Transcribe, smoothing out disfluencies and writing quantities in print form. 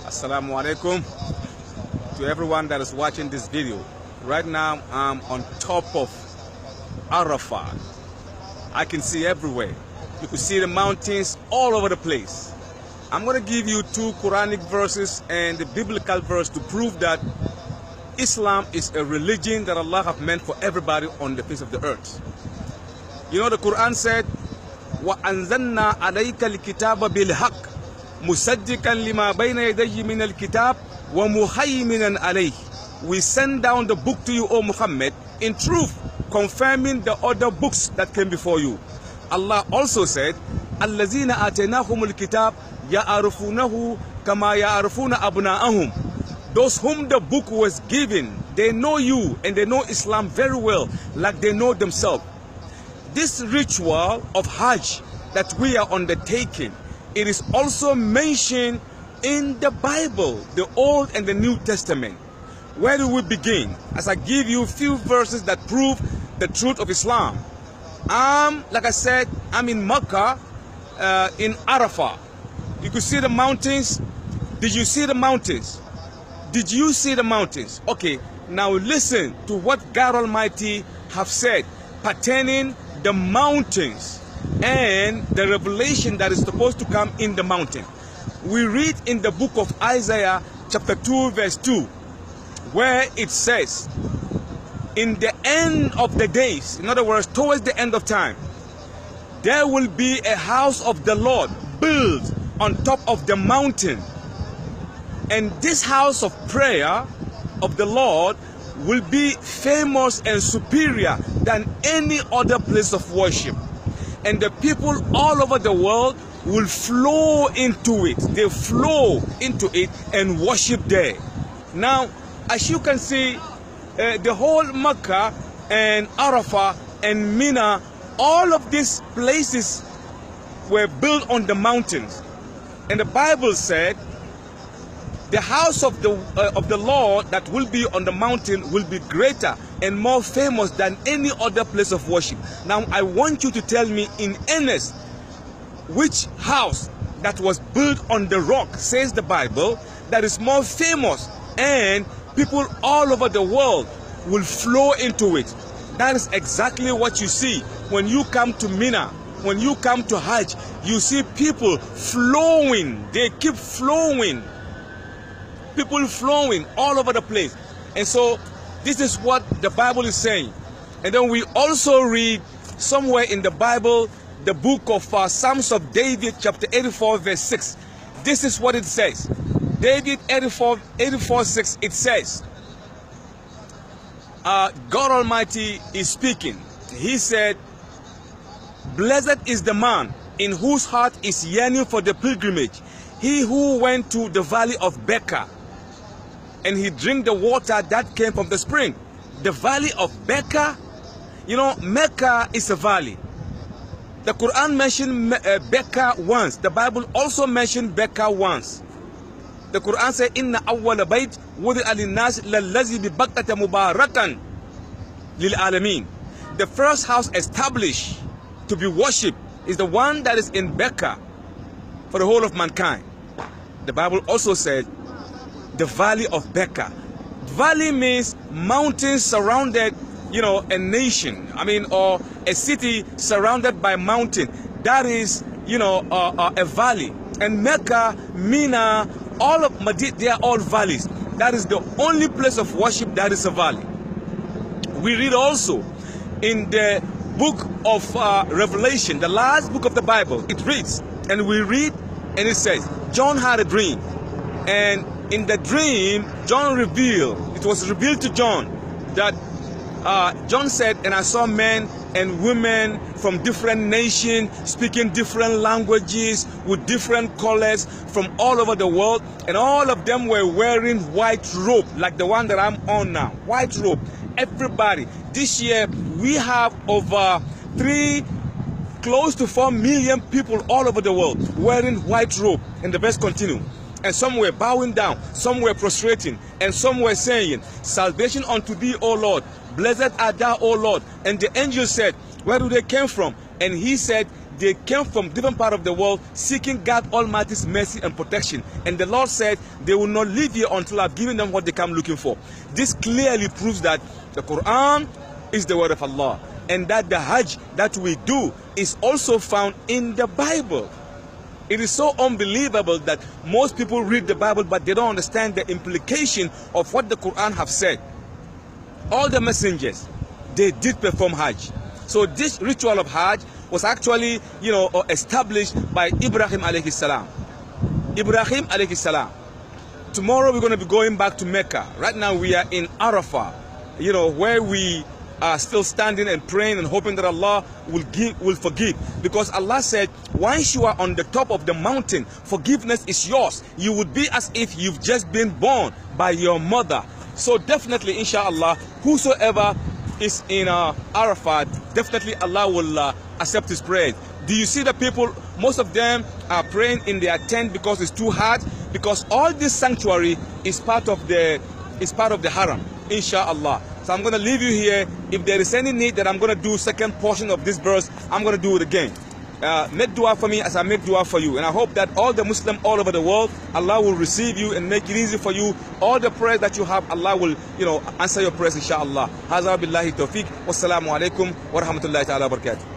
Assalamu alaikum to everyone that is watching this video. Right now I'm on top of Arafat. I can see everywhere. You can see the mountains all over the place. I'm going to give you two Quranic verses and the biblical verse to prove that Islam is a religion that Allah have meant for everybody on the face of the earth. You know, the Quran said, وَأَنزَلْنَا عَلَيْكَ الْكِتَابَ بِالْحَقِّ مُصَدِّقًا لِمَا بَيْنَ يَدَيْهِ مِنَ الْكِتَابِ وَمُهَيْمِنًا عَلَيْهِ. We send down the book to you, O Muhammad, in truth, confirming the other books that came before you. Allah also said, الَّذِينَ آتَيْنَاهُمُ الْكِتَابِ يَعْرِفُونَهُ كَمَا يَعْرِفُونَ أَبْنَاءَهُمْ. Those whom the book was given, they know you and they know Islam very well, like they know themselves. This ritual of Hajj that we are undertaking, it is also mentioned in the Bible, the Old and the New Testament. Where do we begin? As I give you a few verses that prove the truth of Islam. Like I said, I'm in Mecca, in Arafah. You could see the mountains. Did you see the mountains? Did you see the mountains? Okay, now listen to what God Almighty have said pertaining the mountains and the revelation that is supposed to come in the mountain. We read in the book of Isaiah chapter 2 verse 2 where it says, in the end of the days, in other words, towards the end of time, there will be a house of the Lord built on top of the mountain. And this house of prayer of the Lord will be famous and superior than any other place of worship. And the people all over the world will flow into it. They flow into it and worship there. Now, as you can see, the whole Mecca and Arafah and Mina, all of these places were built on the mountains. And the Bible said, the house of the Lord that will be on the mountain will be greater and more famous than any other place of worship. Now, I want you to tell me in earnest, which house that was built on the rock, says the Bible, that is more famous and people all over the world will flow into it. That is exactly what you see when you come to Mina. When you come to Hajj, you see people flowing. They keep flowing. People flowing all over the place. And so this is what the Bible is saying. And then we also read somewhere in the Bible the book of Psalms of David chapter 84 verse 6. This is what it says. David 84 6, it says, God Almighty is speaking. He said, blessed is the man in whose heart is yearning for the pilgrimage, he who went to the valley of Becca, and he drank the water that came from the spring. The valley of Becca, you know, Mecca is a valley. The Quran mentioned Becca once. The Bible also mentioned Becca once. The Quran said, Inna awwala bayt wudi'a lin-nas lallazi bi Bakkata mubarakan lil alamin. The first house established to be worshipped is the one that is in Becca for the whole of mankind. The Bible also said, the valley of Becca. Valley means mountains surrounded, you know, a nation. Or a city surrounded by mountain. That is, you know, a valley. And Mecca, Mina, all of Madinah, they are all valleys. That is the only place of worship that is a valley. We read also in the book of Revelation, the last book of the Bible, it reads, and we read, and it says, John had a dream. And in the dream, John revealed, it was revealed to John that John said, and I saw men and women from different nations speaking different languages with different colors from all over the world, and all of them were wearing white robe like the one that I'm on now. White robe. Everybody. This year we have over close to 4 million people all over the world wearing white robe. And the verse continue. And some were bowing down, some were prostrating, and some were saying, salvation unto thee, O Lord. Blessed art thou, O Lord. And the angel said, where do they come from? And he said, they came from different parts of the world seeking God Almighty's mercy and protection. And the Lord said, they will not leave here until I've given them what they come looking for. This clearly proves that the Quran is the word of Allah, and that the Hajj that we do is also found in the Bible. It is so unbelievable that most people read the Bible, but they don't understand the implication of what the Quran have said. All the messengers, they did perform Hajj. So this ritual of Hajj was actually, established by Ibrahim alayhi salam. Ibrahim alayhi salam. Tomorrow we're going to be going back to Mecca. Right now we are in Arafah, where we are still standing and praying and hoping that Allah will forgive. Because Allah said, once you are on the top of the mountain, forgiveness is yours. You would be as if you've just been born by your mother. So definitely, inshallah, whosoever is in Arafat, definitely Allah will accept his prayer. Do you see the people? Most of them are praying in their tent because it's too hard. Because all this sanctuary is part of the haram, inshallah. So I'm going to leave you here. If there is any need that I'm going to do second portion of this verse, I'm going to do it again. Make dua for me as I make dua for you. And I hope that all the Muslims all over the world, Allah will receive you and make it easy for you. All the prayers that you have, Allah will, answer your prayers, inshallah. Hazza billahi tawfiq. Wassalamu alaikum wa rahmatullahi ta'ala wa barakatuh.